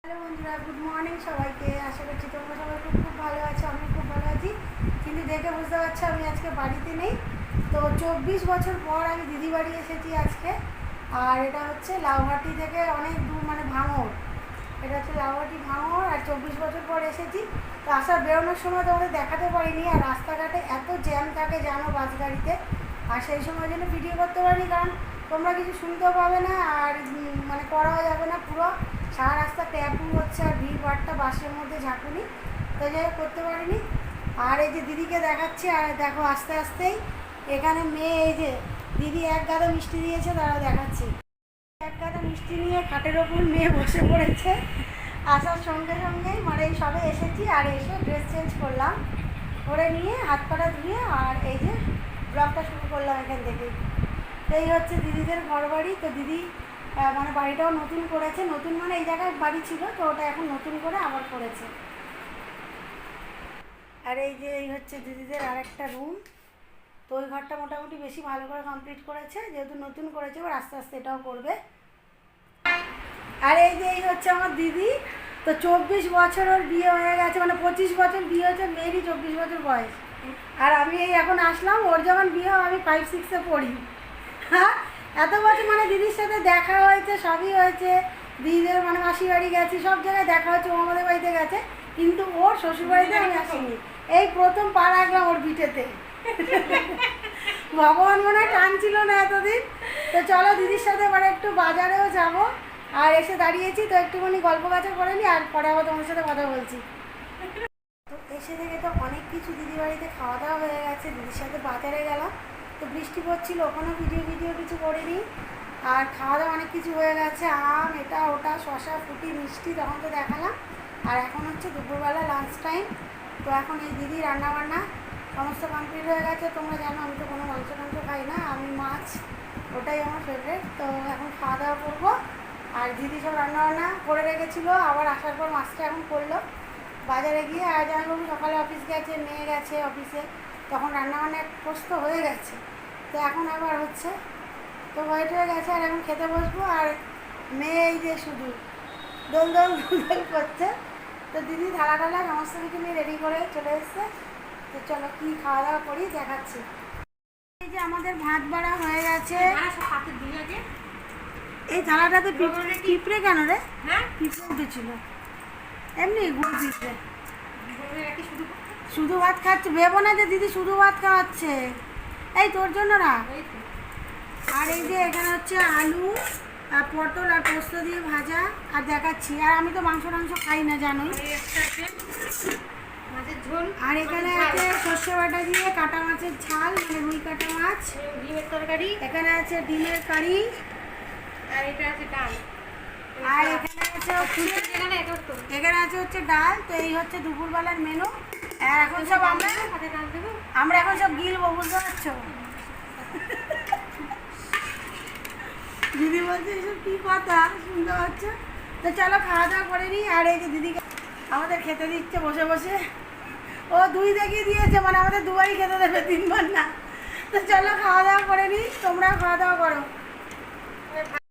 Hello বন্ধুরা, good morning সবাইকে। আশা করছি তোমরা সবাই খুব খুব ভালো আছো। আমি খুব ভালো আছি, কিন্তু দেখে বুঝতে পারছো আমি আজকে বাড়িতে নেই। তো 24 বছর পর আমি দিদি বাড়ি এসেছি আজকে। আর এটা হচ্ছে লাউহাটি থেকে অনেক দূর, মানে ভাঙড়। এটা হচ্ছে লাউহাটি ভাঙড়, আর 24 বছর পর এসেছি। তো আসার বেরোনোর সময় তোমাদের দেখাতে পারিনি, আর রাস্তাঘাটে এত জ্যাম থাকে জানো বাস গাড়িতে, আর সেই সময় জন্য ভিডিও করতে পারিনি, কারণ তোমরা কিছু শুনতেও পাবে না, আর মানে করাও যাবে না। পুরো সারা রাস্তা ট্যাপু হচ্ছে, আর ভিড়ভাড়টা বাসের মধ্যে ঝাঁকুনি, তো যাই হোক করতে পারিনি। আর এই যে দিদিকে দেখাচ্ছি, আর দেখো আস্তে আস্তেই এখানে মেয়ে, এই যে দিদি এক গাদা মিষ্টি দিয়েছে, তারা দেখাচ্ছি। এক গাদা মিষ্টি নিয়ে খাটের ওপর মেয়ে বসে পড়েছে। আসার সঙ্গে সঙ্গেই মানে এই সবে এসেছি, আর এসে ড্রেস চেঞ্জ করলাম, করে নিয়ে হাত পাটা ধুয়ে আর এই যে ব্লগটা শুরু করলাম এখান থেকেই। এই হচ্ছে দিদিদের ঘর বাড়ি। তো দিদি মানে বাড়িটাও নতুন করেছে, নতুন মানে এই জায়গায় বাড়ি ছিল, তো ওটা এখন নতুন করে আবার করেছে। আর এই যে এই হচ্ছে দিদিদের আরেকটা রুম। তো ওই ঘরটা মোটামুটি বেশি ভালো করে কমপ্লিট করেছে, যেহেতু নতুন করেছে, এবার আস্তে আস্তে এটাও করবে। আর এই যে এই হচ্ছে আমার দিদি। তো 24 বছর ওর বিয়ে হয়ে গেছে, মানে 25 বছর বিয়ে হয়েছে, মেয়েরই 24 বছর বয়স। আর আমি এই এখন আসলাম, ওর যখন বিয়ে হয় আমি 5-6-এ পড়ি। হ্যাঁ, এত বছর মানে দিদির সাথে দেখা হয়েছে, সবই হয়েছে। দিদিদের মানে মাসি বাড়ি গেছি, সব জায়গায় দেখা হয়েছে, ও আমাদের বাড়িতে গেছে, কিন্তু ওর শ্বশুরবাড়িতে আমি আসিনি। এই প্রথম পা রাখলাম ওর পিঠেতে। ভগবান মনে হয় টানছিল না এতদিন। তো চলো দিদির সাথে এবার একটু বাজারেও যাব, আর এসে দাঁড়িয়েছি, তো একটুখানি গল্প গাছা করে নিই, আর পরে আবার তোমার সাথে কথা বলছি। তো এসে থেকে তো অনেক কিছু দিদি বাড়িতে খাওয়া দাওয়া হয়ে গেছে, দিদির সাথে বাজারে গেলাম। তো বৃষ্টি পড়ছিল, ওখানেও ভিডিও কিছু করিনি। আর খাওয়া দাওয়া অনেক কিছু হয়ে গেছে, আম এটা ওটা, শশা ফুটি মিষ্টি, তখন তো দেখালাম। আর এখন হচ্ছে দুপুরবেলা লাঞ্চ টাইম। তো এখন এই দিদি রান্নাবান্না সমস্ত কমপ্লিট হয়ে গেছে। তোমরা জানো আমি তো কোনো মাংস খাই না, আমি মাছ, ওটাই আমার ফেভারিট। তো এখন খাওয়া দাওয়া করবো। আর দিদি সব রান্নাবান্না করে রেখেছিলো, আবার আসার পর মাছটা এখন করলো বাজারে গিয়ে। আর জামাইবাবু সকালে অফিস গেছে, মেয়ে গেছে অফিসে, তখন রান্নাবান্না এক পোস্ত হয়ে গেছে। তো এখন আবার হচ্ছে, তো ওয়েট হয়ে গেছে, আর এখন খেতে বসবো। আর মেয়ে এই যে শুধু দোল দোল দোল করছে। তো দিদি থালা টালা সমস্ত কিছু নিয়ে রেডি করে চলে এসছে। তো চলো কী খাওয়া দাওয়া করি দেখাচ্ছি। এই যে আমাদের ভাত বাড়া হয়ে গেছে। এই থালাটাতে পিঁপড়ে কেন রে? হ্যাঁ, পিঁপড়ে উঠেছিল, এমনি গুড় পিঁপড়ে। শুধু ভাত খাচ্ছে, ভেবো না যে দিদি শুধু ভাত খাওয়াচ্ছে, এই তোর জন্য না। আর এই যে এখানে হচ্ছে আলু আর পটল আর পোস্ত দিয়ে ভাজা, আর দেখাচ্ছি। আর আমি তো মাংস খাই না জানোই। আর এখানে আছে সর্ষে বাটা দিয়ে কাটা মাছের ঝাল, মানে রুই কাটা মাছ, ডিমের তরকারি। এখানে আছে ডিমের কারি, আর এটা আছে ডাল। আর এখানে আছে হচ্ছে ডাল। তো এই হচ্ছে দুপুরবেলার মেনু। আর এখন সব আমরা এখন সব গিলবো, বুঝতে পারছো? দিদি বলছে এসব কী কথা, শুনতে পাচ্ছ? তো চলো খাওয়া দাওয়া করে নিই। আর এই যে দিদিকে আমাদের খেতে দিচ্ছে বসে বসে, ও 2 দেখিয়ে দিয়েছে, মানে আমাদের 2বারই খেতে দেবে, 3বার না। তো চলো খাওয়া দাওয়া করে নিই, তোমরাও খাওয়া দাওয়া করো।